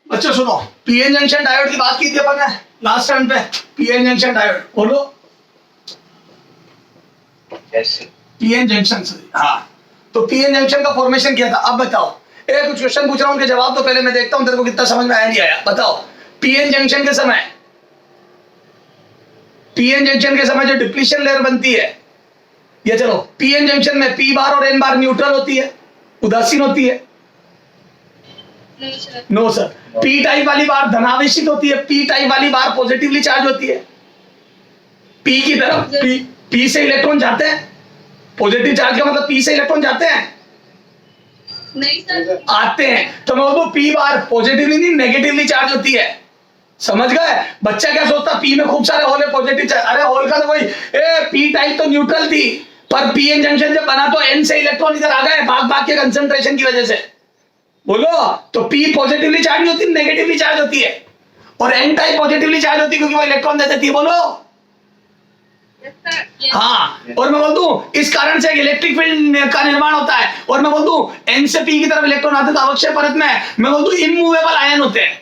बच्चों सुनो, PN junction diode की बात की थी अपन ने लास्ट टाइम पे। पीएन जंक्शन डायोड बोलो। पीएन जंक्शन से, हाँ। तो पीएन जंक्शन का फॉर्मेशन क्या था, अब बताओ। कुछ क्वेश्चन पूछ रहा हूँ, उनके जवाब तो पहले मैं देखता हूँ तेरे को कितना समझ में आया नहीं आया। बताओ, पीएन जंक्शन के समय, पीएन जंक्शन के समय जो डिप्लीशन लेयर बनती है, ये चलो पीएन जंक्शन में पी बार और एन बार न्यूट्रल होती है, उदासीन होती है? No sir. पी टाइप वाली बार धनावेशित होती है, पी टाइप वाली बार पॉजिटिवली चार्ज होती है। पी की तरफ पी से इलेक्ट्रॉन जाते हैं, पॉजिटिव चार्ज का मतलब पी से इलेक्ट्रॉन जाते हैं? नहीं सर। आते हैं। तो मैं बोलूं पी बार पॉजिटिवली नहीं नेगेटिवली चार्ज होती है। समझ गए? बच्चा क्या सोचता, पी में खूब सारे होल है पॉजिटिव चार्ज, अरे होल का तो कोई पी टाइप तो न्यूट्रल थी, पर पीएन जंक्शन जब बना तो एन से इलेक्ट्रॉन इधर आ गए भाग के कंसंट्रेशन की वजह से। बोलो, तो पी पॉजिटिवली चार्ज होती है नेगेटिवली चार्ज होती है? और एन टाइप पॉजिटिवली चार्ज होती है क्योंकि वो इलेक्ट्रॉन दे देती है। बोलो। हाँ, और मैं बोल दूं इस कारण से इलेक्ट्रिक फील्ड का निर्माण होता है। और मैं बोल दूं एन से पी की तरफ इलेक्ट्रॉन आते तो आवश्यक परत में मैं बोल दूं इमूवेबल आयन होते हैं,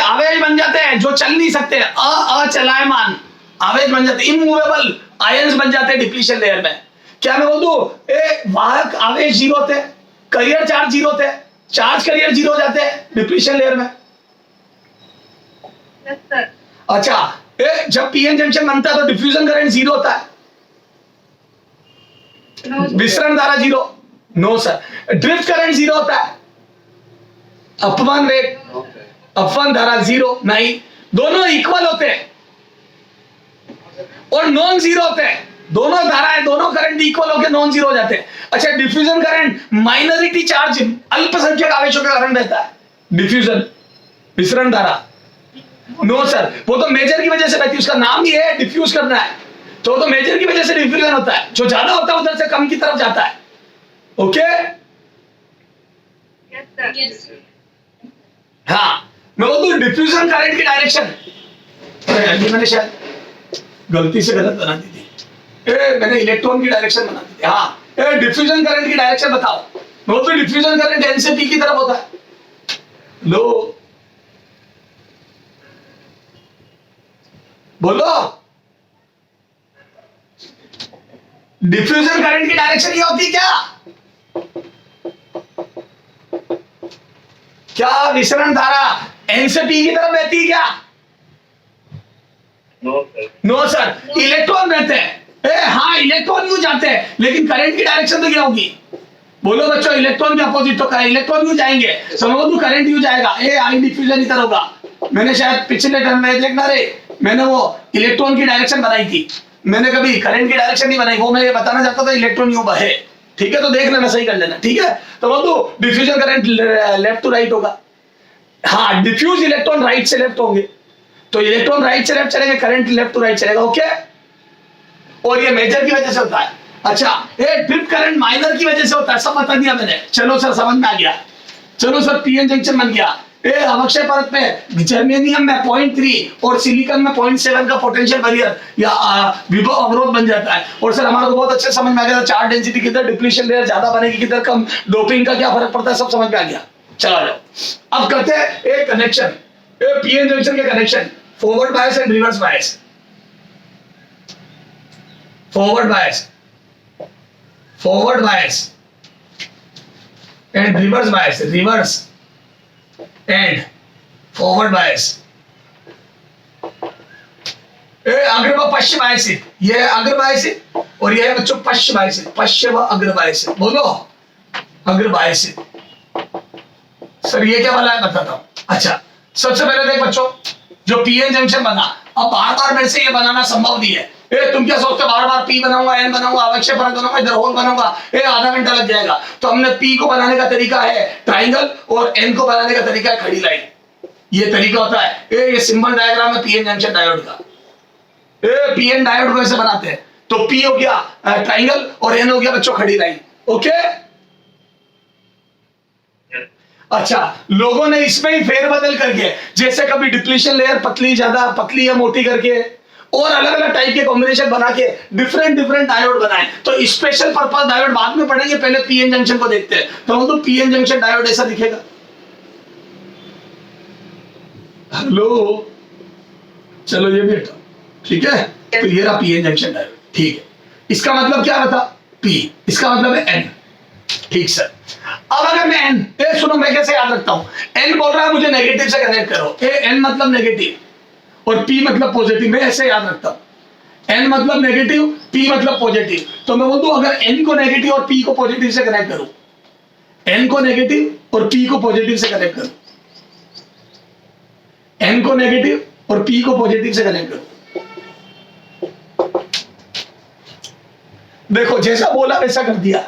आवेश बन जाते हैं जो चल नहीं सकते, अचलायमान आवेश बन जाते, इमूवेबल आयन्स बन जाते हैं डिप्लीशन लेयर में। क्या मैं बोल दूं वाहक आवेश जीरो होते, करियर चार्ज जीरो होते, चार्ज करियर जीरो हो जाते हैं डिप्लीशन लेयर में। अच्छा, जब पीएन जंक्शन बनता है तो डिफ्यूजन करंट जीरो होता है, विसरण धारा zero? No sir. Drift current zero होता है, अपवन वेग अपवन धारा जीरो? नहीं, दोनों इक्वल होते हैं और नॉन जीरो होते हैं। दोनों धाराएं दोनों करंट इक्वल होकर नॉन जीरो हो जाते हैं। अच्छा, डिफ्यूजन करंट माइनॉरिटी चार्ज अल्पसंख्यक आवेशों के कारण रहता है। डिफ्यूजन विसरण धारा? नो सर, वो तो मेजर की वजह से बहती है, उसका नाम ही है डिफ्यूज करना है, तो मेजर की वजह से डिफ्यूजन होता है। जो ज्यादा होता है उधर से कम की तरफ जाता है। ओके? हाँ, मैं बोलूं डिफ्यूजन करंट की डायरेक्शन, मैंने शायद गलती से गलत बना दी थी, मैंने इलेक्ट्रॉन की डायरेक्शन बना दी थी। हाँ, डिफ्यूजन करंट की डायरेक्शन बताओ। मैं बोलूं डिफ्यूजन करंट एन से पी की तरफ होता है। लो बोलो, डिफ्यूजन करंट की डायरेक्शन ये होती क्या? क्या विसरण धारा एन से पी की तरफ बहती है क्या? No sir. इलेक्ट्रॉन बहते हैं, हाँ इलेक्ट्रॉन यूं जाते हैं, लेकिन करंट की डायरेक्शन तो क्या होगी? बोलो बच्चों, इलेक्ट्रॉन के अपोजिट तो इलेक्ट्रॉन यूं जाएंगे, समझो तो करंट यूं जाएगा, आई डिफ्यूजन इधर होगा। मैंने शायद पिछले टर्म में देखना रे, मैंने वो इलेक्ट्रॉन की डायरेक्शन बनाई थी, मैंने कभी करंट की डायरेक्शन नहीं बनाई, वो मैं ये बताना चाहता था इलेक्ट्रॉन यूं बहे। ठीक है, तो देख लेना, सही कर लेना। ठीक है, तो वो तो diffusion current left to right होगा। हाँ, डिफ्यूज इलेक्ट्रॉन राइट से लेफ्ट होंगे, तो इलेक्ट्रॉन राइट से लेफ्ट चलेंगे, करंट लेफ्ट टू राइट चलेगा। ओके, और ये मेजर की वजह से होता है। अच्छा, ये ड्रिफ्ट करंट माइनर की वजह से होता है, सब बता दिया मैंने। चलो सर, समझ में आ गया। चलो सर, पीएन जंक्शन बन गया। आवश्यक परत में जर्मेनियम में 0.3 और सिलिकॉन में 0.7 का पोटेंशियल बैरियर या विभव अवरोध बन जाता है। और सर हमारा को बहुत अच्छे समझ में आ गया, चार्ज डेंसिटी किधर डिप्लीशन लेयर ज्यादा बनेगी किधर कम, डोपिंग का क्या फर्क पड़ता है, सब समझ में आ गया। चला जाओ, अब करते हैं एक कनेक्शन, पीएन जंक्शन के connection, forward bias and reverse bias. Forward bias and reverse bias, reverse and forward bias. अग्र व पश्च बायसित, ये अग्र बायसित और ये है बच्चों पश्च बायसित, पश्च व अग्र बायसित। बोलो, अग्र बायसित। सर ये क्या वाला है बताता हूं। अच्छा, सबसे पहले देख बच्चों, जो पीएन जंक्शन बना, अब बार बार मेरे से ये बनाना संभव नहीं है। तुम क्या सोचते बार बार पी बनाऊंगा, एन बनाऊंगा, आवश्यक परत बनाऊंगा, इधर होल बनाऊंगा, आधा घंटा लग जाएगा। तो हमने पी को बनाने का तरीका है ट्राइंगल और एन को बनाने का तरीका है खड़ी लाइन। ये तरीका होता है, ये सिंबल डायग्राम है पीएन जंक्शन डायोड का। पीएन डायोड को ऐसे बनाते हैं, तो पी हो गया ट्राइंगल और एन हो गया बच्चों खड़ी लाइन। ओके, अच्छा, लोगों ने इसमें ही फेरबदल करके, जैसे कभी डिप्लीशन लेयर पतली ज्यादा पतली या मोटी करके और अलग अलग टाइप के कॉम्बिनेशन बना के डिफरेंट डायोड बनाए। तो स्पेशल पर्पस डायोड बाद में पढ़ेंगे, पहले पीएन जंक्शन को देखते हैं। तो पीएन जंक्शन डायोड ऐसा दिखेगा। हेलो, चलो ये भी हटाओ, ठीक है। तो ये रहा पी एन जंक्शन डायोड, ठीक है। इसका मतलब क्या रहता, पी, इसका मतलब है एन, ठीक सर। अब अगर मैं एन, सुनो मैं कैसे याद रखता हूं, एन बोल रहा है मुझे नेगेटिव से कनेक्ट करो, एन मतलब नेगेटिव और पी मतलब पॉजिटिव, मैं ऐसे याद रखता हूं, एन मतलब नेगेटिव, पी मतलब पॉजिटिव। तो मैं बोल दूं अगर एन को नेगेटिव और पी को पॉजिटिव से कनेक्ट करूं, एन को नेगेटिव और पी को पॉजिटिव से कनेक्ट करूं, एन को नेगेटिव और पी को पॉजिटिव से कनेक्ट करो। देखो जैसा बोला वैसा कर दिया।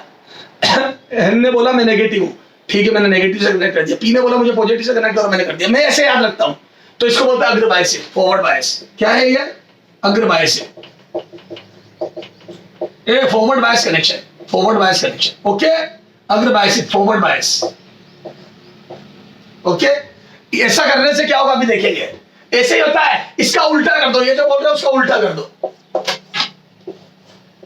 एन ने बोला मैं नेगेटिव हूं, ठीक है मैंने नेगेटिव से कनेक्ट कर दिया, पी ने बोला मुझे पॉजिटिव से कनेक्ट करो, मैंने कर दिया। मैं ऐसे याद रखता हूं, तो इसको बोलते हैं अग्र बायस, फॉरवर्ड बायस। क्या है ये, अग्र बायस, ये forward bias connection, forward bias connection, okay. अग्र बायस, फॉरवर्ड बायस, ओके। ऐसा करने से क्या होगा अभी देखेंगे, ऐसे ही होता है। इसका उल्टा कर दो, ये जो बोल रहे हो उसका उल्टा कर दो,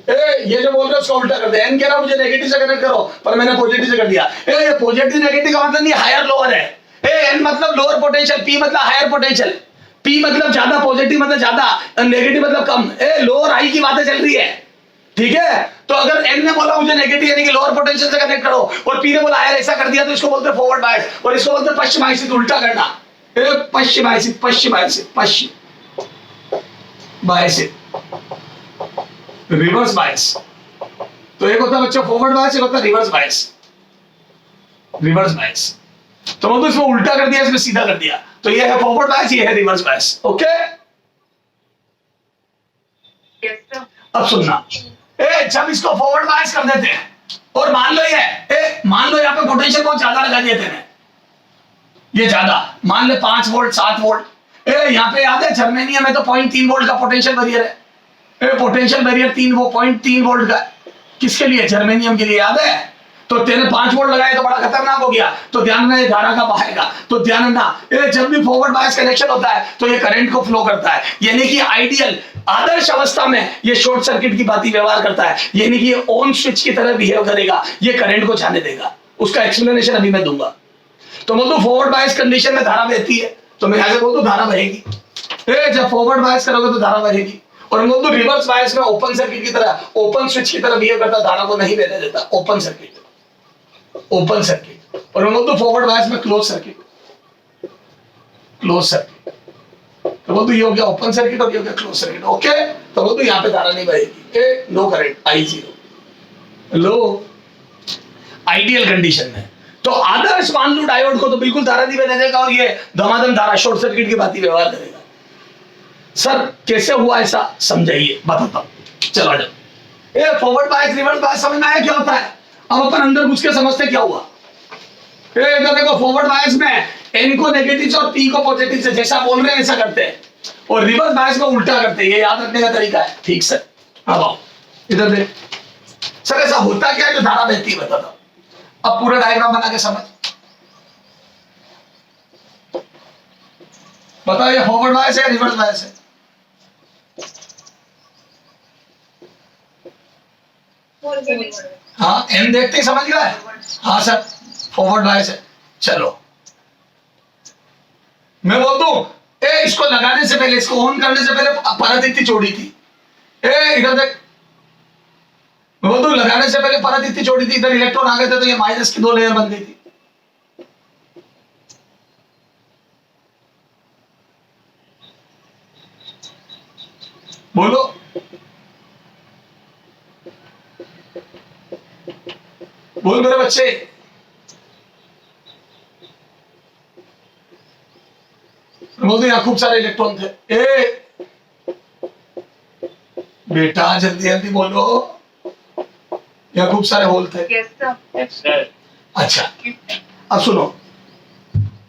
ये जो बोल रहे हो उसका उल्टा कर दो। एन कह रहा मुझे नेगेटिव से कनेक्ट करो, पर मैंने पॉजिटिव से कर दिया। ये पॉजिटिव नेगेटिव का मतलब नहीं, हायर लोअर है। एन मतलब लोअर पोटेंशियल, पी मतलब हायर पोटेंशियल, पी मतलब ज्यादा, पॉजिटिव मतलब ज्यादा, नेगेटिव मतलब कम। लोअर हाई की बातें चल रही है, ठीक है। तो अगर एन ने बोला मुझे नेगेटिव यानी कि लोअर पोटेंशियल से कनेक्ट करो, और पी ने बोला हायर, ऐसा कर दिया, तो इसको बोलते हैं फॉरवर्ड बायस, और इसको बोलते हैं पश्चिम आयसित, उल्टा करना। पश्चिम आयसित, पश्चिम आयसित, पश्चिम बायसित, रिवर्स बायस। तो एक होता है बच्चों फॉरवर्ड बायस, एक होता है रिवर्स बायस, रिवर्स बायस। तो मैं तो इसमें उल्टा कर दिया, इसमें सीधा कर दिया, तो ये है फॉरवर्ड बायस, ये है रिवर्स बायस, ओके। अब सुनना, जब इसको फॉरवर्ड बायस कर देते हैं और मान लो मान लो यहाँ पे पोटेंशियल बहुत ज्यादा लगा दिए थे, ये ज्यादा मान ले 5 वोल्ट 7 वोल्ट। यहाँ पे याद है जर्मेनियम में तो 0.3 वोल्ट का पोटेंशियल बैरियर है, पोटेंशियल बैरियर 0.3 वोल्ट का, किसके लिए, जर्मेनियम के लिए, याद है। तो तेरे 5 वोल्ट लगाए तो बड़ा खतरनाक हो गया, तो ध्यान में धारा का बहाएगा, तो ध्यान रखना जब भी फॉरवर्ड बायस कनेक्शन होता है तो ये करंट को फ्लो करता है, यानी कि आइडियल आदर्श अवस्था में ये शॉर्ट सर्किट की बात व्यवहार करता है, यानी कि ये ऑन स्विच की तरह बिहेव करेगा, ये करंट को जाने देगा। उसका एक्सप्लेनेशन अभी मैं दूंगा। तो बोल दो फॉरवर्ड बायस कंडीशन में धारा बहती है, तो मैं ऐसे बोल दू धारा बहेगी, जब फॉरवर्ड बायस करोगे तो धारा बहेगी। और बोल दो रिवर्स बायस में ओपन सर्किट की तरह, ओपन स्विच की तरह बिहेव करता, धारा को नहीं बहने देता, ओपन सर्किट, ओपन सर्किट। और मैं बोल दू फॉरवर्ड बायस में क्लोज सर्किट, क्लोज सर्किट। तो बोल दो ये हो गया ओपन सर्किट और ये हो गया क्लोज सर्किट, ओके। तो बोल दो यहाँ पे धारा नहीं बहेगी, नो करंट, I0, लो आइडियल कंडीशन में। तो आदर्श मान लो डायोड को तो बिल्कुल धारा नहीं बहने देगा, और ये धमाधम धारा शॉर्ट सर्किट की बात व्यवहार करेगा। सर कैसे हुआ ऐसा, समझाइए, बताता हूं, चलो आ जाओ। फॉरवर्ड बायस रिवर्स बायस समझ में आया क्या होता है। अब अपन अंदर घुस के समझते क्या हुआ। इधर देखो फॉरवर्ड बायस में एन को नेगेटिव से और पी को पॉजिटिव से, जैसा बोल रहे हैं वैसा करते हैं, और रिवर्स बायस में उल्टा करते हैं, ये याद रखने का तरीका है, ठीक सर। अब आओ इधर देख, सर ऐसा होता क्या है जो धारा बहती है, बताता हूं। अब पूरा डायग्राम बना के समझ, बताओ ये फॉरवर्ड बायस है या रिवर्स बायस है। हाँ एन देखते ही समझ गए, हाँ सर फॉरवर्ड बायस है। चलो मैं बोल दूं इसको लगाने से पहले, इसको ऑन करने से पहले परत इतनी चौड़ी थी, इधर देख, मैं बोल दूं लगाने से पहले परत इतनी चौड़ी थी, इधर इलेक्ट्रॉन आ गए थे तो ये माइनस की 2 लेयर बन गई थी। बोलो बोल मेरे बच्चे, बोल दो यहाँ खूब सारे इलेक्ट्रॉन थे। बेटा जल्दी जल्दी बोलो, यहाँ खूब सारे होल थे। अच्छा अब सुनो,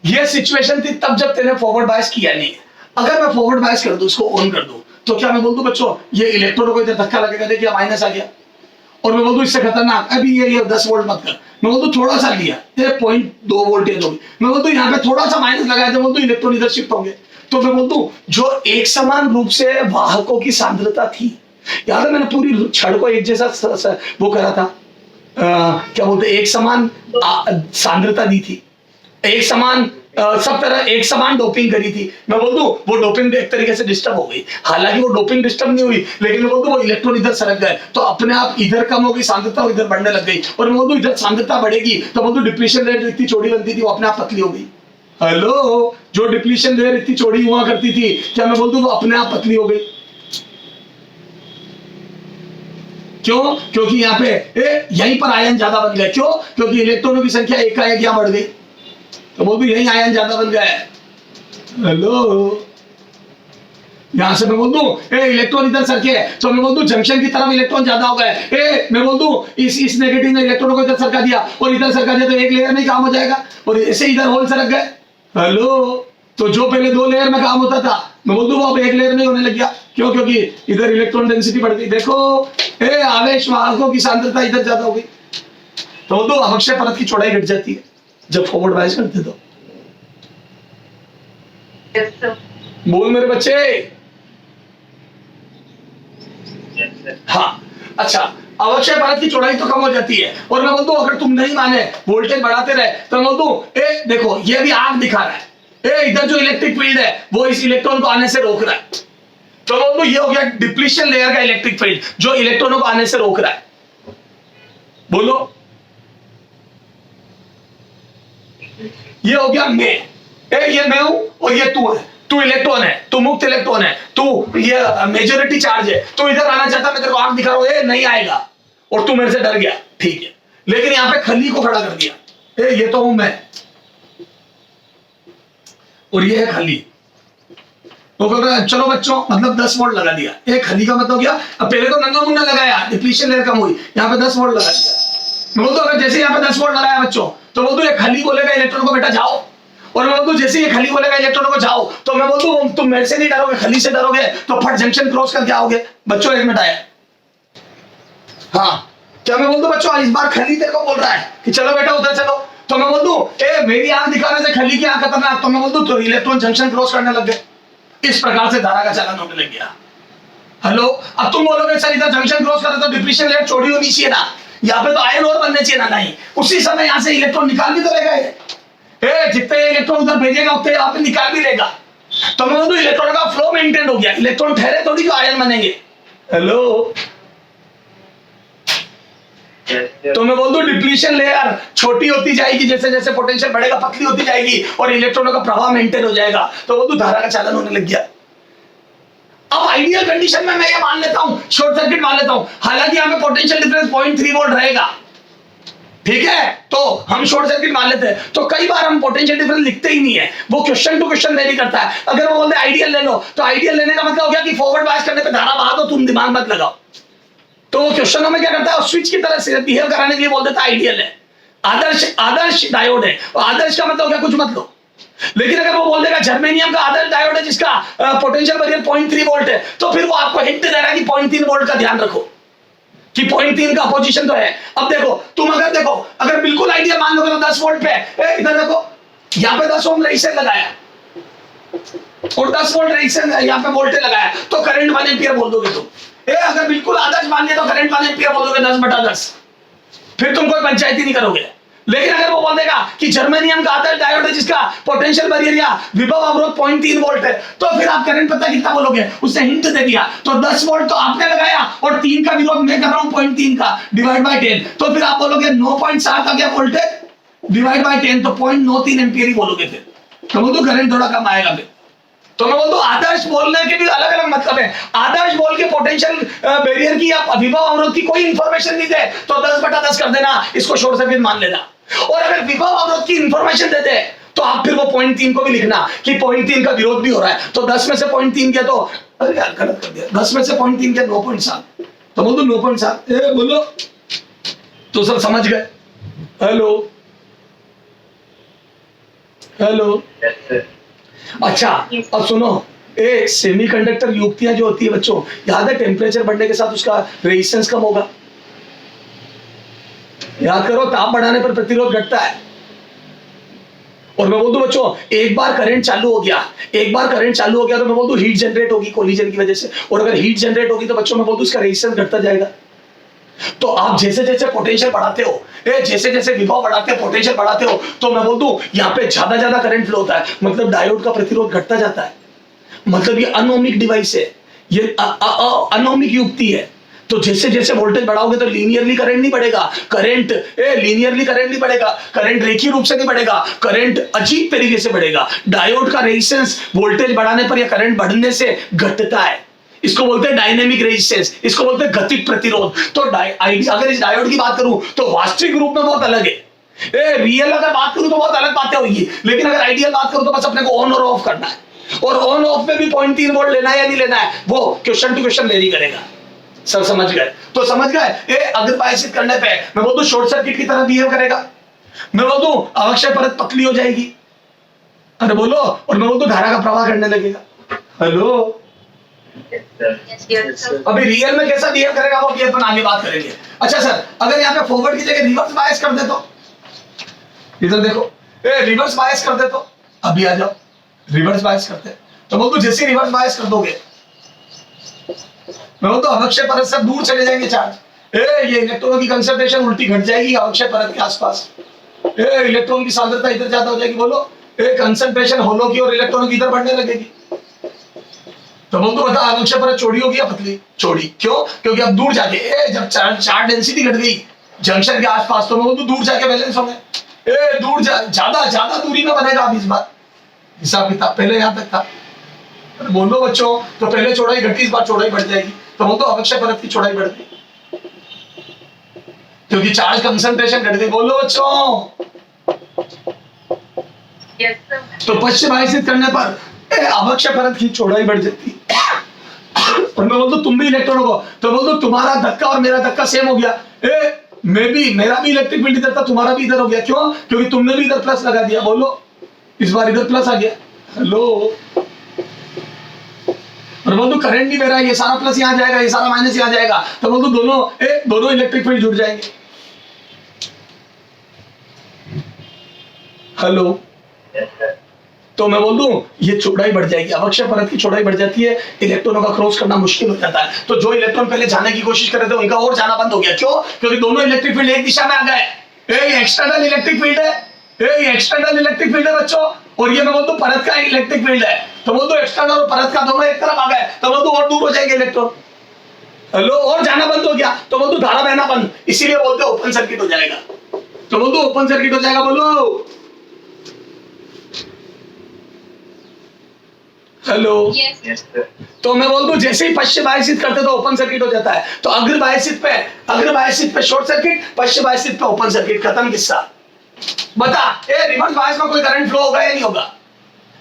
ये सिचुएशन थी तब जब तेने फॉरवर्ड बायस किया नहीं। अगर मैं फॉरवर्ड बायस कर दूं, इसको ऑन कर दूं, तो क्या मैं बोल दूं बच्चों ये इलेक्ट्रॉन को इधर धक्का लगेगा, देखिए माइनस आ गया, और मैं बोल दूं इससे खतरनाक अभी ये 10 वोल्ट मत कर, मैं बोल दूं थोड़ा सा लिया, ये 0.2 वोल्टेज होगी, मैं बोल दूं यहाँ पे थोड़ा सा माइनस लगाया, तो बोल दूं इलेक्ट्रॉन इधर शिफ्ट होंगे। तो मैं बोल दूं जो एक समान रूप से वाहकों की सांद्रता थी, याद है मैंने पूरी छड़ को एक जैसा वो करा था, क्या बोलते एक समान सांद्रता दी थी, एक समान सब तरह एक समान डोपिंग करी थी, मैं बोल दूं वो डोपिंग एक तरीके से डिस्टर्ब हो गई। हालांकि वो डोपिंग डिस्टर्ब नहीं हुई, लेकिन मैं बोल दूं वो इलेक्ट्रॉन इधर सरक गए तो अपने आप इधर कम हो गई सांद्रता, इधर बढ़ने लग गई। और मैं बोल दूं इधर सांद्रता बढ़ेगी तो बोल दूं डिप्लीशन रेट इतनी चौड़ी बनती थी वो अपने आप पतली हो गई। हेलो, जो डिप्लीशन लेयर इतनी चौड़ी हुआ करती थी, क्या मैं बोल दूं वो अपने आप पतली हो गई? क्यों? क्योंकि यहाँ पे यहीं पर आयन ज्यादा बन गए। क्यों? क्योंकि इलेक्ट्रॉनों की संख्या एकाएक यहाँ बढ़ गई, तो बोल दूं यहीं आयन ज्यादा बन गए। हेलो, यहां से मैं बोल दूं इलेक्ट्रॉन इधर सरके तो मैं बोल दूं जंक्शन की तरफ इलेक्ट्रॉन ज्यादा हो गए। मैं बोल दूं इस नेगेटिव ने इलेक्ट्रॉनों को इधर सरका दिया और इधर सरका दिया तो एक लेयर में काम हो जाएगा, और ऐसे इधर होल सरक गए। हेलो, तो जो पहले 2 लेयर में काम होता था मैं बोल दूं वो अब 1 लेयर में होने लग गया। क्यों? क्योंकि इधर इलेक्ट्रॉन डेंसिटी बढ़ गई। देखो आवेश वाहकों की सांद्रता इधर ज्यादा हो गई, तो बोल दूं अवक्षय परत की चौड़ाई घट जाती है जब फॉरवर्ड बायस करते तो। Yes, sir. बोल मेरे बच्चे। हाँ, अच्छा, अवक्षय परत की चौड़ाई तो कम हो जाती है। और मैं बोल दूं अगर तुम नहीं माने वोल्टेज बढ़ाते रहे तो मैं बोल दूं देखो ये भी आग दिखा रहा है, इधर जो इलेक्ट्रिक फील्ड है वो इस इलेक्ट्रॉन को आने से रोक रहा है, तो बोल दूं ये हो गया डिप्लीशन लेयर का इलेक्ट्रिक फील्ड जो इलेक्ट्रॉनों को आने से रोक रहा है। बोलो, ये हो गया ये मैं हूं और ये तू है। तू इलेक्ट्रॉन है, तू मुक्त इलेक्ट्रॉन है, तू ये मेजॉरिटी चार्ज है। तू इधर आना चाहता, मैं तेरे को आंख दिखा रहा हूं नहीं आएगा, और तू मेरे से डर गया, ठीक है। लेकिन यहां पे खली को खड़ा कर दिया, ये तो हूं मैं और ये है खली। वो कह रहा है चलो बच्चों, मतलब 10 वोल्ट लगा दिया। एक खली का मतलब क्या? अब पहले तो नंगा मुंगा लगाया, डिप्लीशन लेयर कम हुई, यहाँ पे 10 वोल्ट लगा दिया। बोल दो अगर जैसे यहाँ पे 10 वोल्ट लगाया बच्चों, तो बोल दो ये खली बोलेगा इलेक्ट्रॉन को बेटा जाओ, और मैं बोल दूं जैसे ये खली बोलेगा इलेक्ट्रॉनों को जाओ, तो मैं बोल दूं तुम मेरे से नहीं डरोगे, खली से डरोगे, तो फट जंक्शन क्रॉस करके आओगे। बच्चों 1 मिनट आया। हाँ, क्या मैं बोल दूं बच्चों इस बार खली तेरे को बोल रहा है कि चलो बेटा उधर चलो, तो मैं बोल दूं मेरी आंख दिखाने से खली की आंख खतरनाक, तो मैं बोल दूं तो इलेक्ट्रॉन जंक्शन क्रॉस करने लग गए। इस प्रकार से धारा का चालन होने लग गया। हेलो, अब तुम बोलोगे सर इधर जंक्शन क्रॉस करे तो डिप्लीशन लेयर चौड़ी होनी चाहिए ना, यहाँ पे तो आयन और बनने चाहिए ना। नहीं, उसी समय यहाँ से इलेक्ट्रॉन निकाल भी तो लेगा, जितने इलेक्ट्रॉन उधर भेजेगा उतने यहाँ पे निकाल भी लेगा। तो मैं बोलूं इलेक्ट्रॉन का फ्लो मेंटेन हो गया, इलेक्ट्रॉन ठहरे थोड़ी जो आयन बनेंगे। हेलो, तो मैं बोल दूं डिप्लीशन लेयर छोटी होती जाएगी, जैसे जैसे पोटेंशियल बढ़ेगा पतली होती जाएगी और इलेक्ट्रॉनों का प्रवाह मेंटेन हो जाएगा, तो बोल दूं धारा का चालन होने लग गया। अब आइडियल कंडीशन में मैं ये मान लेता हूं, शॉर्ट सर्किट मान लेता हूं, हालांकि यहाँ पे पोटेंशियल डिफरेंस 0.3 वोल्ट रहेगा, ठीक है, तो हम शॉर्ट सर्किट मान लेते हैं। तो कई बार हम पोटेंशियल डिफरेंस लिखते ही नहीं है, वो क्वेश्चन टू क्वेश्चन वेरी करता है। अगर वो बोलते आइडियल ले लो, तो आइडियल लेने का मतलब हो गया कि फॉरवर्ड बायस करने पे धारा बहा दो, तुम दिमाग मत लगाओ। तो वो क्वेश्चनों में क्या करता है, स्विच की तरह से बिहेव कराने के लिए बोल देता है आइडियल है, आदर्श डायोड है, और आदर्श का मतलब क्या कुछ मत लो। लेकिन अगर वो बोल देगा जर्मेनियम का आदर्श डायोड है जिसका पोटेंशियल बैरियर 0.3 वोल्ट है, तो फिर वो आपको हिंट दे रहा है कि 0.3 वोल्ट का ध्यान रखो कि 0.3 का अपोजिशन तो है। अब देखो तुम अगर बिल्कुल आइडिया मान लोगे तो 10 वोल्ट पे इधर देखो, यहाँ पे 10 ओम रेजिस्टेंस लगाया और 10 वोल्ट रेजिस्टेंस यहाँ पे वोल्टेज लगाया, तो करंट 1 एम्पीयर बोल दोगे तुम। अगर बिल्कुल आदर्श मान लिया तो करंट 1 एम्पीयर बोल दोगे 10/10, फिर तुम कोई पंचायती नहीं करोगे। लेकिन अगर वो बोल देगा कि जर्मेनियम का आदर्श डायोड है जिसका पोटेंशियल बैरियर या विभव अवरोध 0.3 वोल्ट है, तो फिर आप करंट पता कितना बोलोगे, उसने हिंट दे दिया। तो 10 वोल्ट तो आपने लगाया और 3 का विरोध मैं कर रहा हूं 0.3 का डिवाइड बाय 10, तो फिर आप बोलोगे 9.7 आ गया वोल्टेज डिवाइड बाय 10, तो 0.93 एम्पीयर ही बोलोगे। फिर तो वो तो करंट थोड़ा कम आएगा। फिर तो मैं बोलता हूं आदर्श बोलने के भी अलग अलग मतलब है। आदर्श बोल के पोटेंशियल बैरियर की या विभव अवरोध की कोई इंफॉर्मेशन नहीं दे तो 10/10 कर देना, इसको शॉर्ट सर्किट मान लेना। और अगर विभव अवरोध की इंफॉर्मेशन दे दे तो आप फिर वो 0.3 को भी लिखना कि 0.3 का विरोध भी हो रहा है, तो 10 में से 0.3 किया तो अरे यार गलत कर दिया, 10 में से 0.3 किया 9.7, तो बोल दो 9.7। बोलो तो सब समझ गए। हेलो हेलो, अच्छा अब सुनो, सेमीकंडक्टर युक्तियां जो होती है बच्चों, याद है टेम्परेचर बढ़ने के साथ उसका रेजिस्टेंस कम होगा। याद करो, ताप बढ़ाने पर प्रतिरोध घटता है। और मैं बोल दूं बच्चों एक बार करंट चालू हो गया तो मैं बोल दूं हीट जनरेट होगी कोलिजन की वजह से, और अगर हीट जनरेट होगी तो बच्चों मैं बोल दूं उसका रेजिस्टेंस घटता जाएगा। तो आप जैसे जैसे पोटेंशियल बढ़ाते हो, जैसे जैसे विभव बढ़ाते हो, पोटेंशियल बढ़ाते हो, तो मैं बोल दूं यहाँ पे ज्यादा करंट फ्लो होता है, मतलब डायोड का प्रतिरोध घटता जाता है। मतलब ये अनोमिक डिवाइस है, ये अनोमिक युक्ति है। तो जैसे जैसे वोल्टेज बढ़ाओगे तो लीनियरली करंट नहीं बढ़ेगा, करंट लीनियरली करंट नहीं बढ़ेगा, करंट रेखीय रूप से नहीं बढ़ेगा, करंट अजीब तरीके से बढ़ेगा। डायोड का रेजिस्टेंस वोल्टेज बढ़ाने पर या करंट बढ़ने से घटता है, इसको बोलते हैं डायनेमिक रेजिस्टेंस, इसको बोलते हैं गतिक प्रतिरोध। तो अगर इस डायोड की बात करूं तो वास्तविक रूप में बहुत अलग है। रियल अगर बात करूं तो बहुत अलग बातें होगी, लेकिन अगर आइडियल बात करूं तो बस अपने को ऑन और ऑफ करना है, और ऑन ऑफ में भी 0.3 वोल्ट लेना है या नहीं लेना है वो क्वेश्चन टू क्वेश्चन वेरी करेगा। सब समझ गए? तो समझ गए, अगर बायसित करने पे मैं बोल दूं शॉर्ट सर्किट की तरह बिहेव करेगा, मैं बोल दूं अवक्षय परत पतली हो जाएगी, अरे बोलो, और मैं बोल दूं धारा का प्रवाह करने लगेगा। हेलो, अभी रियल में कैसा बिहेव करेगा वो भी अपन आगे बात करेंगे। अच्छा सर, अगर यहाँ पे फॉरवर्ड की जगह रिवर्स बायस कर दे तो, इधर देखो, रिवर्स बायस कर दे तो, अभी आ जाओ, रिवर्स बायस करते हैं तो बोल दो जैसे रिवर्स बायस कर दोगे मैं तो अवक्षय परत से दूर चले जाएंगे चार्ज। ये इलेक्ट्रॉनों की कंसंट्रेशन उल्टी घट जाएगी अवक्षय परत के आसपास। इलेक्ट्रॉन की सांद्रता इधर ज्यादा हो जाएगी, बोलो कंसंट्रेशन होलो की और इलेक्ट्रॉनों की इधर बढ़ने लगेगी। तो बोल तो बता अवक्षय परत चौड़ी होगी या पतली? चौड़ी। क्यों? क्योंकि अब दूर जाके जब चार्ज डेंसिटी घट गई जंक्शन के आसपास, तो मैं बोलूं दूर जाके बैलेंस होंगे। दूर ज्यादा दूरी में बनेगा अब इस बार हिसाब किताब, पहले यहां तक था। बोलो बच्चों, तो पहले चौड़ाई घटी, इस बार चौड़ाई बढ़ जाएगी, तो बोल दो अवक्षय परत की चौड़ाई बढ़ गई क्योंकि चार्ज कंसंट्रेशन घट गई। बोलो बच्चों, तो पश्चिम आयसित करने पर अवक्षय परत की चौड़ाई बढ़ जाती है। और मैं बोल दो तुम भी इलेक्ट्रॉनों को, तो बोल दो तुम्हारा धक्का और मेरा धक्का सेम हो गया। मेरा भी इलेक्ट्रिक फील्ड इधर था, तुम्हारा भी इधर हो गया। क्यों? क्योंकि तुमने भी इधर प्लस लगा दिया। बोलो, इस बार इधर प्लस आ गया। हेलो, और बोल दो करंट नहीं बह रहा है, ये सारा प्लस यहाँ जाएगा, ये सारा माइनस यहाँ जाएगा, तो बोल दो दोनों इलेक्ट्रिक फील्ड जुड़ जाएंगे। हेलो, तो मैं बोल दूं ये चौड़ाई बढ़ जाएगी, अवक्षय परत की चौड़ाई बढ़ जाती है, इलेक्ट्रॉनों का क्रॉस करना मुश्किल हो जाता है। तो जो इलेक्ट्रॉन पहले जाने की कोशिश कर रहे थे उनका और जाना बंद हो गया। क्यों? क्योंकि दोनों इलेक्ट्रिक फील्ड एक दिशा में आ गए। एक्सटर्नल इलेक्ट्रिक फील्ड है, एक्सटर्नल इलेक्ट्रिक फील्ड है बच्चों, और ये मैं बोल दूं परत का इलेक्ट्रिक फील्ड है। तो बोल दो एक्सटर्नल और परत का दोनों एक तरफ आ गए, तो बोल दो और दूर हो जाएंगे इलेक्ट्रॉन। हेलो, और जाना बंद हो गया, तो बोल दो धारा बहना बंद, इसीलिए बोलते ओपन सर्किट हो जाएगा। तो बोल दो ओपन सर्किट हो जाएगा। बोलो हेलो, तो मैं बोल दूं जैसे ही पश्चिम आयसित करते तो ओपन सर्किट हो जाता है। तो अग्र बायसित पे शॉर्ट सर्किट, पश्चिम आयसित पे ओपन सर्किट, खत्म किस्सा। बता, रिवर्स बायस में कोई करंट फ्लो होगा या नहीं होगा?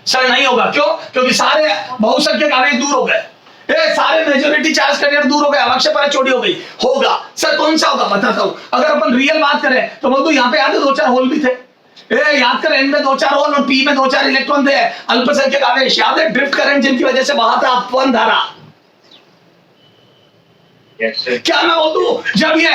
सर नहीं होगा। क्यों? क्योंकि सारे बहुसंख्यक आवेश दूर हो गए, सारे मेजॉरिटी चार्ज कैरियर दूर हो गए, अवक्षय परत चौड़ी हो गई। होगा सर, कौन सा होगा बताता हूं। अगर अपन रियल बात करें तो बोल दो यहाँ पे याद है 2-4 होल भी थे। याद कर, एन में 2-4 होल और पी में 2-4 इलेक्ट्रॉन थे, अल्पसंख्यक आवेश। याद है ड्रिफ्ट करंट जिनकी वजह से बहा था अपवन धारा। क्या मैं बोल दूं जब ये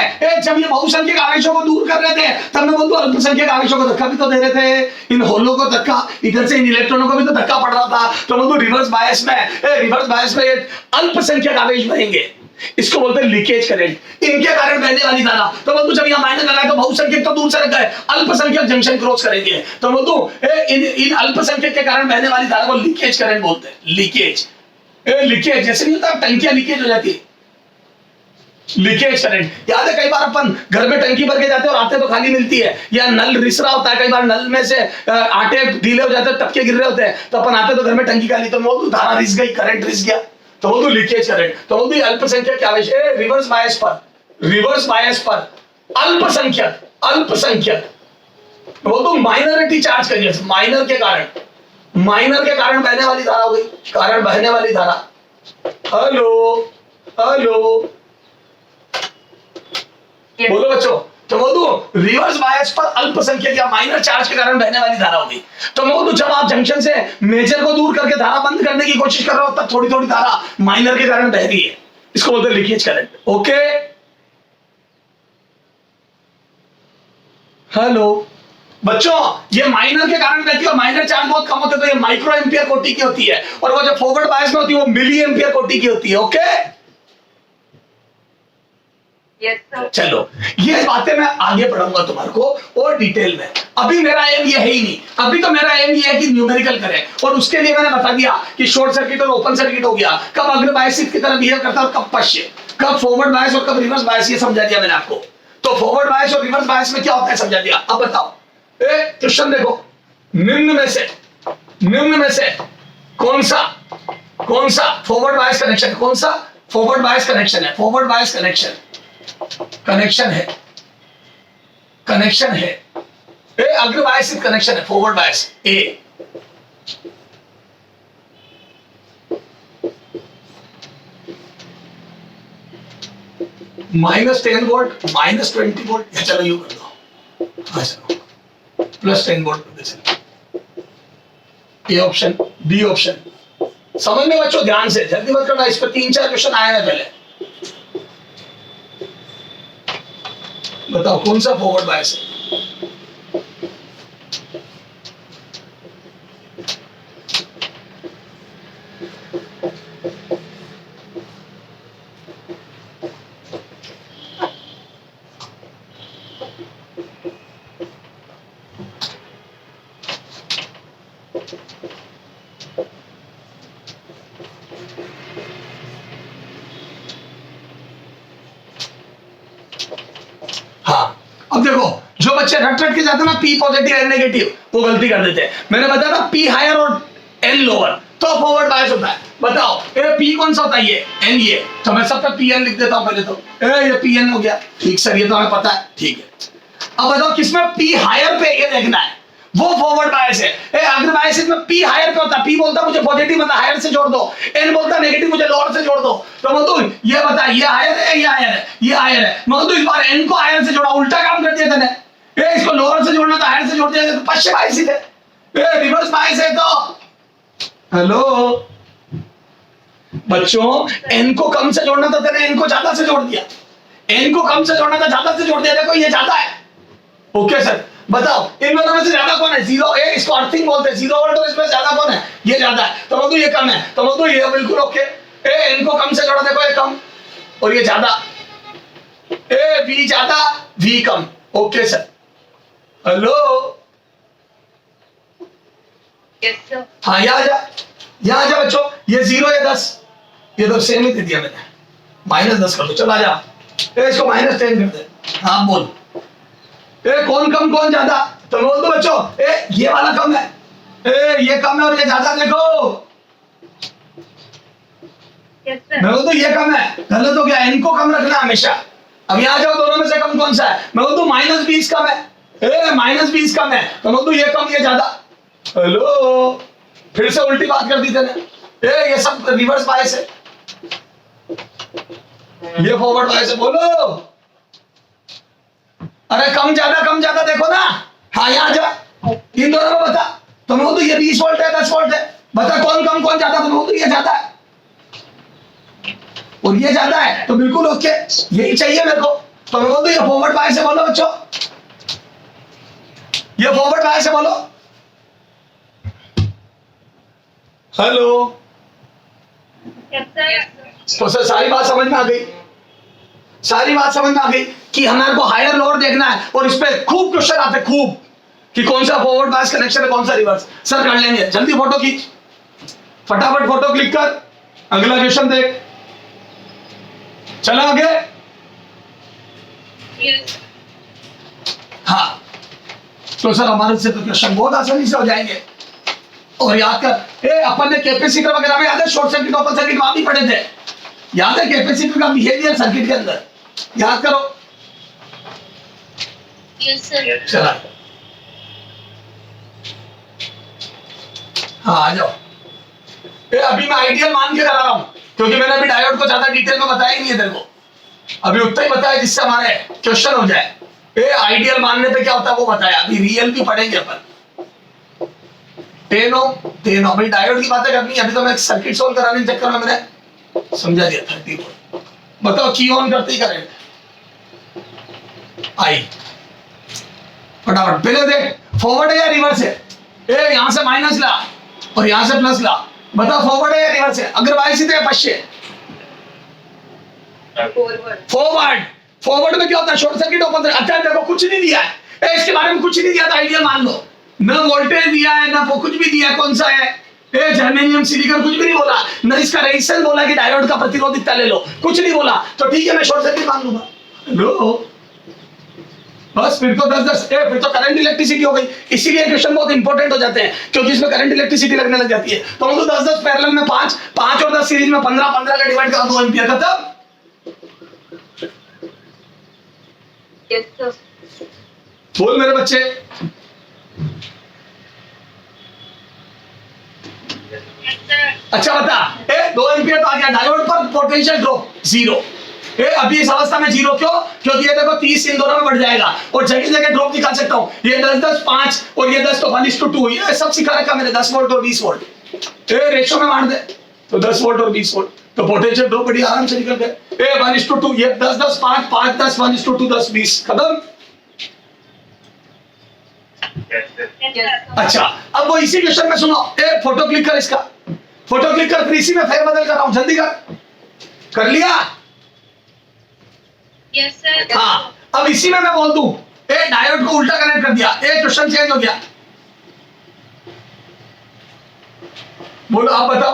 बहुसंख्यक आवेशों को दूर कर रहे थे तब मैं बोल दूं अल्पसंख्यक आवेशों को धक्का भी तो दे रहे थे, इन होलों को धक्का, इधर से इन इलेक्ट्रॉनों को भी तो धक्का पड़ रहा था। तो बोल दूं रिवर्स बायस में अल्पसंख्यक आवेश बहेंगे, इसको बोलते हैं लीकेज करंट, इनके कारण बहने वाली धारा। तो बोल दूं जब यहाँ माइनस लगाए तो बहुसंख्यक तो दूर से रख गए, अल्पसंख्यक जंक्शन क्रॉस करेंगे। तो बोल दूं इन अल्पसंख्यक के कारण बहने वाली धारा को लीकेज करंट बोलते हैं। लीकेज जैसे नहीं होता टंकियां लीकेज हो जाती है, लीकेज करंट। याद है कई बार अपन घर में टंकी भर के जाते हैं और आटे तो खाली मिलती है, या नल रिस रहा होता है, कई बार नल में से आटे ढीले हो जाते हैं, टपके गिर रहे होते हैं, तो अपन आते तो घर में टंकी खाली, तो बोल दूं धारा रिस गई, करंट रिस गया, तो बोल दूं लीकेज करंट। तो बोल दूं अल्पसंख्यक आवेश रिवर्स बायस पर अल्पसंख्यक बोल दूं माइनॉरिटी चार्ज करिए, माइनर के कारण बहने वाली धारा हो गई, कारण बहने वाली धारा। हेलो, बोलो बच्चों, तो बोल दूं रिवर्स बायस पर अल्पसंख्यक या माइनर चार्ज के कारण बहने वाली धारा होगी। तो मैं बोल दूं जब आप जंक्शन से मेजर को दूर करके धारा बंद करने की कोशिश कर रहे हो तब थोड़ी थोड़ी धारा माइनर के कारण बह रही है, इसको बोलते हैं लीकेज करंट। ओके, हेलो बच्चों, ये माइनर के कारण बहती है और माइनर चार्ज बहुत कम होते हैं, तो ये माइक्रो एम्पियर कोटि की होती है, और वो जो फॉरवर्ड बायस में होती है वो मिली एम्पियर कोटि की होती है। Okay, Yes, sir. चलो, ये बातें मैं आगे पढ़ाऊंगा तुम्हारे को और डिटेल में। अभी मेरा एम ये है ही नहीं, अभी तो मेरा एम ये है कि न्यूमेरिकल करें, और उसके लिए मैंने बता दिया कि शॉर्ट सर्किट और ओपन सर्किट हो गया, कब अग्र बायस की तरह बिहेव करता है और कब पश्चिम, कब फॉरवर्ड बायस और कब रिवर्स बायस, ये समझा दिया मैंने आपको। तो फॉरवर्ड बायस और रिवर्स बायस में क्या होता है समझा दिया। अब बताओ, क्वेश्चन देखो, निम्न में से कौन सा फॉरवर्ड बायस कनेक्शन है, कौन सा फॉरवर्ड बायस कनेक्शन है, फॉरवर्ड बायस कनेक्शन है अग्र बायस कनेक्शन है, forward bias A. -10 volt, -20 volt, या चलो यू कर दो, +10 volt, A option, B option. समझ में बच्चों, ध्यान से, जल्दी मत करना, इस पर 3-4 क्वेश्चन आए हैं पहले। बताओ कौन सा फॉरवर्ड बायस है। हाँ, अब देखो, जो बच्चे रट के जाते हैं ना, पी पॉजिटिव एन नेगेटिव, वो गलती कर देते हैं। मैंने बताया था पी हायर और एन लोअर तो फॉरवर्ड बायस होता है। बताओ पी कौन सा होता है, ये एन, ये तो मैं सब पे पी एन लिख देता हूं पहले तो, ये पी एन हो गया, ठीक सर, ये तो हमें पता है, ठीक है। अब बताओ किसमें पी हायर पे, ये देखना है, वो फॉरवर्ड बायस है। अग्र बायस में पी हायर पे होता है, पी बोलता मुझे पॉजिटिव मतलब हायर से जोड़ दो, एन बोलता नेगेटिव मुझे लोअर से जोड़ दो। तो मधु ये बता, ये हायर है, ये हायर है, ये हायर है। मधु इस बार एन को हायर से जोड़ा, उल्टा काम कर दिया तूने। इसको लोअर से जोड़ना था, हायर से जोड़ दिया, तो पश्चिम बायस ही थे। रिवर्स बायस है तो हेलो बच्चों, एन को कम से जोड़ना था तेरे, एन को ज्यादा से जोड़ दिया, एन को कम से जोड़ना था, ज्यादा से जोड़ दिया। देखो ये ज्यादा है, ओके सर। बताओ इन दोनों में से ज्यादा कौन है, जीरो, इसको अर्थिंग बोलते हैं, 0 वोल्ट, और इसमें ज्यादा कौन है, ये ज्यादा है। तो मधु ये कम है, तो मधु ये बिल्कुल ओके। एन को कम से जोड़ा, देखो ये कम और ये ज्यादा, वी ज्यादा वी कम, okay sir. Hello, Yes, sir. हाँ यहाँ जा बच्चों, ये 0 या 10, ये तो सेम ही दे दिया मैंने, -10 कर दो, चल आ जा, इसको -10 कर दे। हाँ बोल, कौन कम कौन ज्यादा, तो बोल दो बच्चों, ये वाला कम है, ये कम है और ये ज्यादा, देखो Yes, sir. मैं बोल दो ये कम है, गलत हो गया, इनको कम रखना हमेशा। अब यहाँ जाओ, दोनों में से कम कौन सा है, मैं बोल दो -20 कम है, -20 कम है, तो बोल दो ये कम ये ज्यादा। हेलो, फिर से उल्टी बात कर दी तेने, ये सब रिवर्स बायस है, ये फॉरवर्ड बायस है। बोलो, अरे कम ज्यादा देखो ना। हाँ यहाँ जा, इन दोनों में बता, तो मैं बोलूं ये 20 वोल्ट है 10 वोल्ट है, बता कौन कम कौन ज्यादा, तो मैं बोलूं ये ज्यादा है और ये ज्यादा है, तो बिल्कुल ओके, यही चाहिए मेरे को। तो मैं बोलूं ये फॉरवर्ड बायस है, बोलो बच्चों, ये फॉरवर्ड बायस है, बोलो। Hello, Yes, sir. तो सर सारी बात समझ में आ गई, सारी बात समझ में आ गई कि हमारे को हायर लोअर देखना है, और इस पे खूब क्वेश्चन आते हैं, खूब, कि कौन सा फॉरवर्ड बायस कनेक्शन है, कौन सा रिवर्स। सर कर लेंगे, जल्दी फोटो खींच, फटाफट फोटो क्लिक कर, अगला क्वेश्चन देख, चलो आगे। Yes. हाँ, तो सर हमारे से तो क्वेश्चन बहुत आसानी से हो जाएंगे। और याद कर, अपन ने कैपेसिटर वगैरह में, याद है शॉर्ट सर्किट ओपन सर्किट वहां भी पढ़े थे, याद है कैपेसिटर का बिहेवियर सर्किट के अंदर, याद करो। Yes, sir. चला, हाँ आ जाओ। अभी मैं आइडियल मान के करा रहा हूं, क्योंकि मैंने अभी डायोड को ज्यादा डिटेल में बताया ही नहीं है तेरे को, अभी उतना ही बताया जिससे हमारे क्वेश्चन हो जाए। आइडियल मानने पे क्या होता है वो बताया, अभी रियल भी पढ़ेंगे अपन। 10 ओम भाई, डायोड की बातें करनी है, अभी तो मैं सर्किट सोल्व कराने के चक्कर में मैंने समझा दिया 30 वोल्ट। बताओ की ऑन करते ही करंट आई, फटाफट पहले देख, फॉरवर्ड है या रिवर्स है, यहां से माइनस ला और यहां से प्लस ला, बताओ फॉरवर्ड है या रिवर्स है, अग्र बायस है या पश्चिम, Forward. फॉरवर्ड। फॉरवर्ड में क्या होता है, शॉर्ट सर्किट ओपन सर्किट। अच्छा देखो कुछ नहीं दिया है, इसके बारे में कुछ नहीं दिया था, आइडियल मान लो, न वोल्टेज दिया है ना कुछ भी दिया है, कौन सा है, जर्मेनियम सिलिकॉन, कुछ भी नहीं बोला, न इसका रेजिस्टेंस बोला कि डायोड का प्रतिरोधकता ले लो, कुछ नहीं बोला, तो ठीक है मैं शॉर्ट सर्किट मान लूंगा। लो बस फिर तो 10-10 फिर तो करंट इलेक्ट्रिसिटी हो गई। इसीलिए क्वेश्चन बहुत इंपॉर्टेंट हो जाते हैं, क्योंकि इसमें करंट इलेक्ट्रिसिटी लगने लग जाती है। तो हम तो 10-10 पैरेलल में 5 5 और 10 सीरीज में 15 का डिवाइड करा 2 एम्पियर खत्म। Yes, sir. बोल मेरे बच्चे। Yes, sir. अच्छा बता, 2 एम्पियर तो आ गया, डायोड पर पोटेंशियल ड्रॉप 0। अभी इस अवस्था में 0 क्यों? क्योंकि ये देखो 30 इन दोनों में बढ़ जाएगा और जगह जगह ड्रॉप निकाल सकता हूं। ये 10-10 5 और ये 10 तो 1:2, ये सब सिखा रखा मैंने, 10 वोल्ट और 20 वोल्ट रेशो में मार दे, तो 10 वोल्ट और 20 वोल्ट, तो पोटेंशियल ड्रॉप बड़ी आराम से निकल गए। 1:2, ये 10-10 5 5-10 1:2 10-20 खत्म। Yes, sir. अच्छा अब वो इसी क्वेश्चन में सुनो, फोटो क्लिक कर, इसका फोटो क्लिक कर, फिर इसी में फेरबदल कर रहा हूं, जल्दी कर लिया? Yes, sir. हाँ अब इसी में मैं बोल दूं, डायोड को उल्टा कनेक्ट कर दिया, क्वेश्चन चेंज हो गया। बोलो आप बताओ,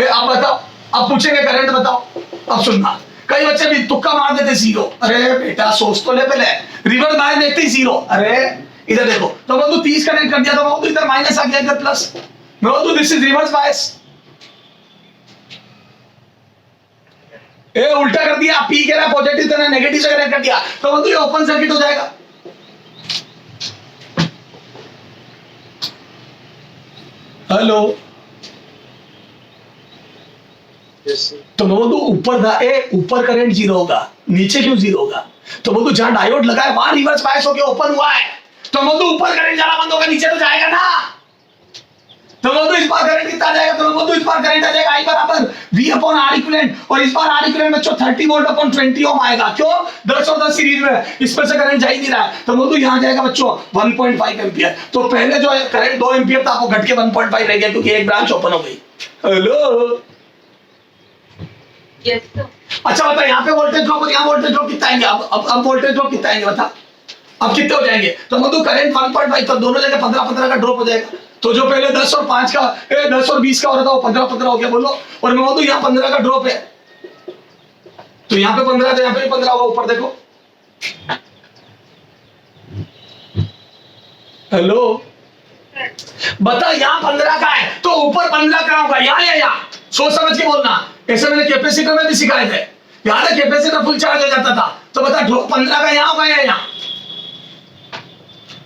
आप बताओ, अब पूछेंगे करंट बताओ। अब सुनना, कई बच्चे भी तुक्का मार देते 0, अरे बेटा सोच तो ले पहले, रिवर्स बायस देखते ही 0, अरे इधर देखो, तो मैं तो 30 कनेक्ट कर दिया, तो मैं तो इधर माइनस आ गया, इधर प्लस, मैं तो दिस इज रिवर्स बायस। उल्टा कर दिया, पी कह रहा पॉजिटिव करना, नेगेटिव से कनेक्ट कर दिया, तो मतलब ये ओपन सर्किट हो जाएगा। हेलो तो मैं बोलूं ऊपर था, ऊपर करंट 0 होगा, नीचे क्यों 0 होगा? तो बोलूं जहां डायोड लगा है वहां रिवर्स बायस होकर ओपन हुआ है, तो बोलूं ऊपर करंट जाना बंद होगा, नीचे तो जाएगा ना। तो बोलूं इस बार करंट कितना जाएगा? तो बोलूं इस बार करंट आ जाएगा I बराबर V/R इक्विवेलेंट, और इस बार R इक्विवेलेंट में 30 वोल्ट अपॉन 20 ओम आएगा। क्यों? 10 और 10 सीरीज में, इस पर से करंट जा ही नहीं रहा है, तो बोलूं यहां जाएगा बच्चों 1.5 एम्पियर। तो पहले जो करंट 2 एम्पियर था वो घट के 1.5 रह गया, क्योंकि एक ब्रांच ओपन हो गई। Hello Yes, sir. अच्छा बता, यहाँ पे वोल्टेज ड्रॉप और यहाँ वोल्टेज ड्रॉप कितना आएंगे? अब वोल्टेज ड्रॉप कितना आएंगे बता, अब कितने हो जाएंगे? तो मधु करंट 1.5, तो दोनों जगह 15-15 का ड्रॉप हो जाएगा। तो जो पहले 10 और 5 का 10 और 20 का हो रहा था वो 15-15 हो गया, बोलो। और मैं मधु यहाँ 15 का ड्रॉप है, तो यहाँ पे 15 तो यहाँ पे 15 होगा, ऊपर देखो। हेलो बता, यहाँ 15 का है तो ऊपर 15 का होगा, यहाँ या यहाँ? सोच समझ के बोलना, ऐसे मैंने कैपेसिटर में भी सिखाए थे, याद है? कैपेसिटर फुल चार्ज हो जाता था, तो बता 15 का यहाँ होगा या यहाँ?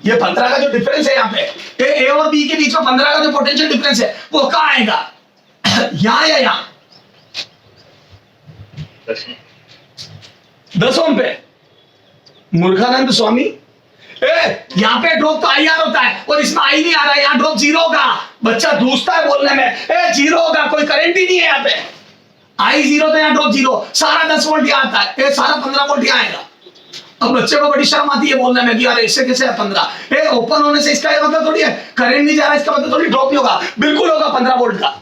ये 15 का जो डिफरेंस है यहाँ पे, ए और बी के बीच में 15 का जो पोटेंशियल डिफरेंस है वो कहाँ आएगा? यहाँ या यहाँ? 10 ओम पे। मूर्खानंद स्वामी, यहाँ पे ड्रॉप तो IR होता है और इसमें आई नहीं आ रहा है, यहाँ ड्रॉप 0 होगा। बच्चा दूसता है बोलने में, 0 होगा, कोई करंट ही नहीं है यहाँ पे। I 0 तो यहाँ ड्रॉप 0, सारा 10 वोल्ट यहाँ आता है, सारा 15 वोल्ट यहाँ आएगा। अब बच्चे को बड़ी शर्म आती है बोलने में कि यार इससे कैसे है 15? ओपन होने से इसका मतलब थोड़ी है करंट नहीं जा रहा, इसका मतलब थोड़ी ड्रॉप नहीं होगा, बिल्कुल होगा 15 वोल्ट का।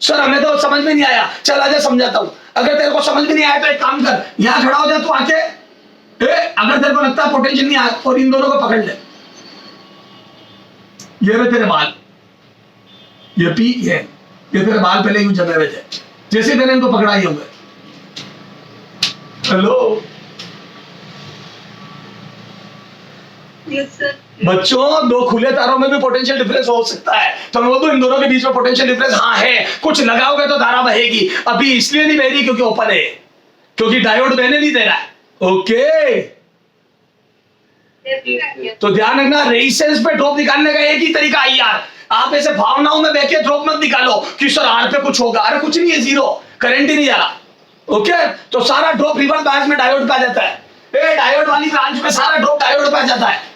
सर हमें तो समझ में नहीं आया, चल आजा समझाता हूँ। अगर तेरे को समझ में नहीं आया तो एक काम कर, यहाँ खड़ा हो जा तू आके, अगर तेरे को लगता है पोटेंशियल नहीं आया, और इन दोनों को पकड़ ले, ये वे तेरे बाल, ये पी ये तेरे बाल पहले यूं जमे हुए थे, जैसे मैंने इनको पकड़ा ही होंगे। Hello Yes, sir. बच्चों, दो खुले तारों में भी पोटेंशियल डिफरेंस हो सकता है, तो मैं बोलूं इन दोनों के बीच में पोटेंशियल डिफरेंस हाँ है, कुछ लगाओगे तो धारा बहेगी। अभी इसलिए नहीं बह रही क्योंकि ओपन है, क्योंकि डायोड बहने नहीं दे रहा है। Okay Yes, sir. तो ध्यान रखना, रेजिस्टेंस पे ड्रॉप निकालने का एक ही तरीका है यार। आप ऐसे भावनाओं में बहके ड्रॉप मत निकालो कि सर आर पे कुछ होगा, अरे कुछ नहीं है, 0 करंट ही नहीं जा रहा। ओके तो सारा ड्रॉप रिवर्स बायस में डायोड पे आ जाता है, डायोड वाली ब्रांच में सारा ड्रॉप डायोड पे आ जाता है,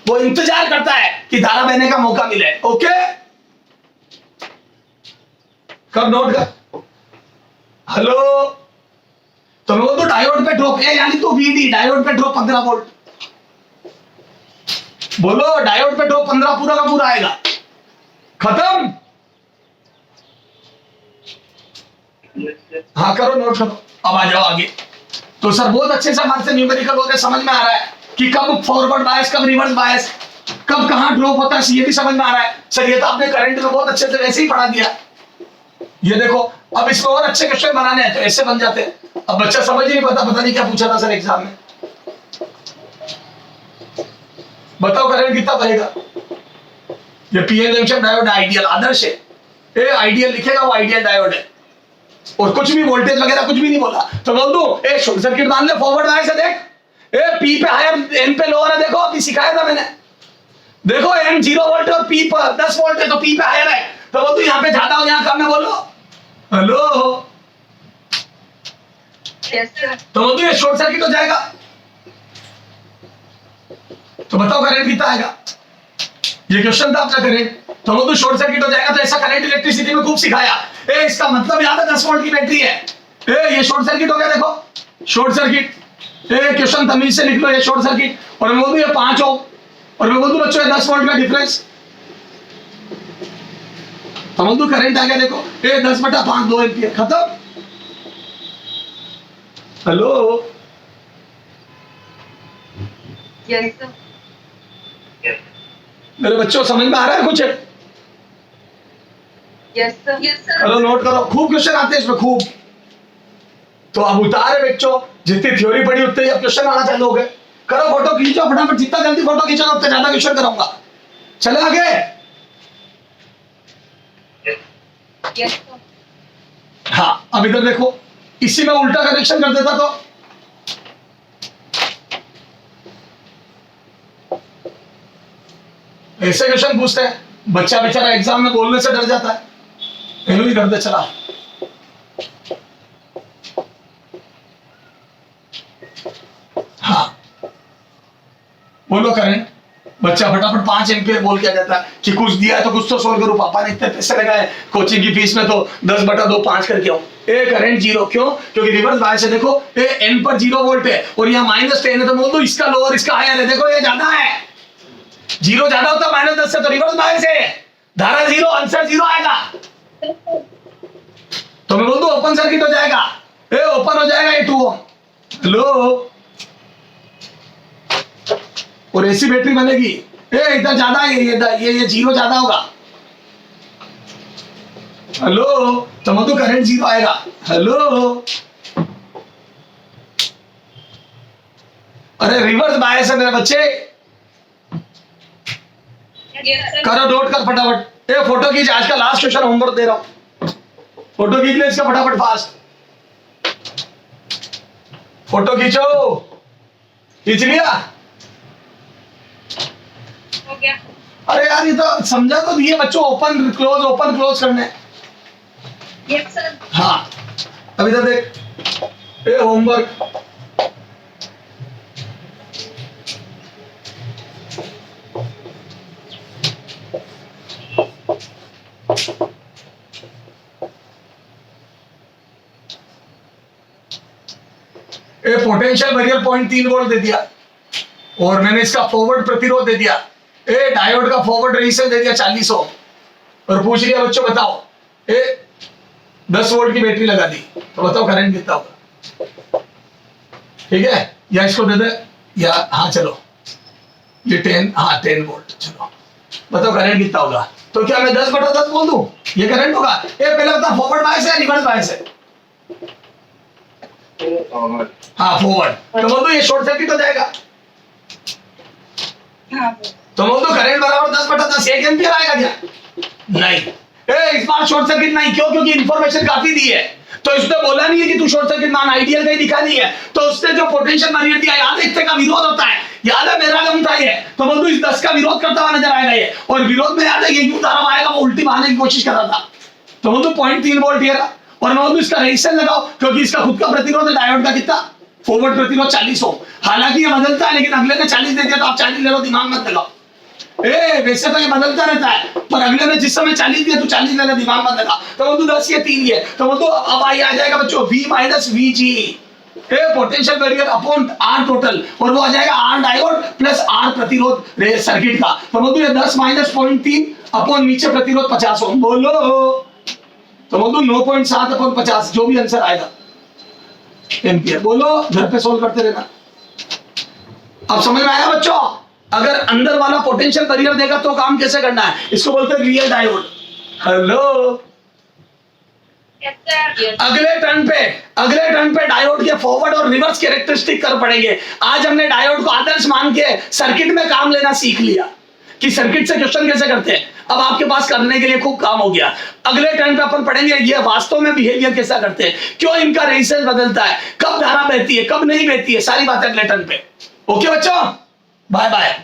वो इंतजार करता है कि धारा बहने का मौका मिले। ओके कब नोट कर। हेलो तो मैं बोलता हूं डायोड पे ड्रॉप है, यानी तो VD डायोड पे ड्रॉप 15 वोल्ट। बोलो डायोड पे ड्रॉप 15 पूरा का पूरा आएगा, खत्म। Yes, sir. हाँ करो नोट करो, अब आ जाओ आगे। तो सर बहुत अच्छे से हमारे से न्यूमेरिकल हो रहे, समझ में आ रहा है कि कब फॉरवर्ड बायस, कब रिवर्स बायस, कब कहाँ ड्रॉप होता है, ये भी समझ में आ रहा है। सर ये तो आपने करंट में बहुत अच्छे से वैसे ही पढ़ा दिया। ये देखो अब इसमें और अच्छे क्वेश्चन बनाने हैं तो ऐसे बन जाते हैं। अब बच्चा समझ ही नहीं पता नहीं क्या पूछा था सर एग्जाम में। बताओ करंट कितना बनेगा। ये पीएन जंक्शन डायोड आइडियल आदर्श है, ए आइडियल लिखेगा वो आइडियल डायोड है, और कुछ भी वोल्टेज वगैरह कुछ भी नहीं बोला। तो बोल दो ए शॉर्ट सर्किट मान ले, फॉरवर्ड बायस है देख, ए पी पे हायर एन पे लोअर है, देखो अभी सिखाया था मैंने, देखो एन 0 वोल्ट और पी पर 10 वोल्ट है तो पी पे हायर है। तो बोल दो यहाँ पे ज्यादा हो यहाँ कम है, बोलो हेलो। Yes, sir. तो बोल दो ये शॉर्ट सर्किट हो जाएगा। तो बताओ करंट कितना आएगा, ये क्वेश्चन था अपना करंट। तो बोल दो शॉर्ट सर्किट हो जाएगा। तो ऐसा करंट इलेक्ट्रिसिटी में खूब सिखाया। ए इसका मतलब याद है 10 वोल्ट की बैटरी है, ए ये शॉर्ट सर्किट हो गया, देखो शॉर्ट सर्किट। ए क्वेश्चन तमीज से लिख लो, ये शॉर्ट सर्किट। और मैं बोल दूं ये 5 ओम, और मैं बोल दूं बच्चों 10 वोल्ट का डिफरेंस। तो बोल दूं करंट आ गया, देखो ए 10/5 2 एम्पियर, खत्म। Hello Yes, sir. Yes. मेरे बच्चों समझ में आ रहा है कुछ? Yes, sir. Yes, sir. चलो नोट करो, खूब क्वेश्चन आते हैं इसमें खूब। तो अब उतारे बच्चों, जितनी थ्योरी पढ़ी उतने ही अब क्वेश्चन आना चालू हो गए। करो फोटो खींचो फटाफट, जितना जल्दी फोटो खींचोगे उतना ज्यादा क्वेश्चन कराऊंगा। चले आगे। Yes, sir. हाँ अब इधर देखो, इसी में उल्टा कनेक्शन कर देता तो ऐसे क्वेश्चन पूछते हैं, बच्चा बेचारा एग्जाम में बोलने से डर जाता है, इन्हों भी कर दे। चला हाँ बोलो करंट। बच्चा फटाफट 5 एम्पियर बोल के आ जाता है कि कुछ दिया है तो कुछ तो सोल्व करूं, पापा ने इतने पैसे लगाए कोचिंग की फीस में तो 10/2 5 करके आओ। ए करंट 0 क्यों? क्योंकि रिवर्स बायस है, देखो ए एन पर 0 वोल्ट है और यहाँ -10 है, तो बोल दो इसका लोअर इसका हायर है, देखो ये ज्यादा है, 0 ज्यादा होता है -10 से, तो रिवर्स बायस है, धारा 0 आंसर 0 आएगा। तो मैं बोल दूं ओपन सर्किट हो जाएगा, ए ओपन हो जाएगा ये 2 ओम। हेलो और ऐसी बैटरी बनेगी, ए इधर ज्यादा है, ये 0 ज्यादा होगा। हेलो तो मतलब करंट 0 आएगा। हेलो अरे रिवर्स बायस है मेरे बच्चे, Yes, sir. करो नोट कर फटाफट। ए फोटो खींच, आज का लास्ट क्वेश्चन होमवर्क दे रहा हूं, फोटो खींच ले इसका फटाफट फास्ट। फोटो खींचो, खींच लिया? हो गया। अरे यार ये तो समझा तो दिए बच्चों, ओपन क्लोज करने। Yes, sir. हाँ अब इधर देख, ए होमवर्क ए पोटेंशियल बैरियर 0.3 वोल्ट दे दिया, और मैंने इसका फॉरवर्ड प्रतिरोध दे दिया, ए डायोड का फॉरवर्ड रेजिस्टेंस दे दिया 40 ओम, और पूछ लिया बच्चों बताओ ए 10 वोल्ट की बैटरी लगा दी तो बताओ करंट कितना होगा। ठीक है, या इसको दे दे, या हाँ चलो ये 10 वोल्ट, चलो बताओ करंट कितना होगा। तो क्या मैं 10/10 बोल दूं ये करंट होगा? ए पहले बता फॉरवर्ड बायस है रिवर्स बायस है? हाँ फॉरवर्ड, तो बोल दो ये शॉर्ट सर्किट हो जाएगा। हाँ। तो बोल दो करंट बराबर 10/10 1 एम्पियर आएगा क्या? नहीं, ए इस बार शॉर्ट सर्किट नहीं, क्यों? क्योंकि इंफॉर्मेशन काफी दी है, तो इसने बोला नहीं है कि तू शॉर्ट सर्किट मान, आइडियल का ही दिखा नहीं है। तो उसने जो पोटेंशियल बैरियर दिया, याद है इतने का विरोध होता है, याद है मेरा गम था ये, तो बोल दो इस 10 का विरोध करता हुआ नजर आएगा ये, और विरोध में याद है ये क्यों धारा आएगा, वो उल्टी बहाने की कोशिश कर रहा था। तो बोल दो 0.3 वोल्ट ये रहा, और मैं बोल दूं इसका रेजिस्टेंस लगाओ क्योंकि इसका खुद का प्रतिरोध है डायोड का कितना, फॉरवर्ड प्रतिरोध 40 ओम। हालांकि ये बदलता है, लेकिन अगले ने 40 दे दिया तो आप 40 ले लो, दिमाग मत लगाओ। ए वैसे तो ये बदलता रहता है, पर अगले ने जिस समय 40 दिया तो 40 लेना, दिमाग मत लगा। तो बोल दूं 10 ये 3 ये, तो बोल दो अब आ जाएगा बच्चों V - VG, ए potential barrier upon R total, और वो आ जाएगा R डायोड प्लस R प्रतिरोध सर्किट का। तो बोल दो ये 10 - 0.3 अपॉन नीचे प्रतिरोध 50 ओम, बोलो। तो बोल दो 9.7/50, जो भी आंसर आएगा। एम्पियर। बोलो, घर पे सोल्व करते रहना। अब समझ में आया बच्चों? अगर अंदर वाला पोटेंशियल बैरियर देगा तो काम कैसे करना है, इसको बोलते हैं real diode. Hello, Yes, sir. अगले टर्न पे डायोड के फॉरवर्ड और रिवर्स कैरेक्टरिस्टिक कर पड़ेंगे। आज हमने डायोड को आदर्श मान के सर्किट में काम लेना सीख लिया कि सर्किट से क्वेश्चन कैसे करते हैं। अब आपके पास करने के लिए खूब काम हो गया। अगले टर्न पे अपन पढ़ेंगे ये वास्तव में बिहेवियर कैसा करते हैं, क्यों इनका रेजिस्टेंस बदलता है, कब धारा बहती है, कब नहीं बहती है, सारी बातें अगले टर्न पे। ओके बच्चों, बाय बाय।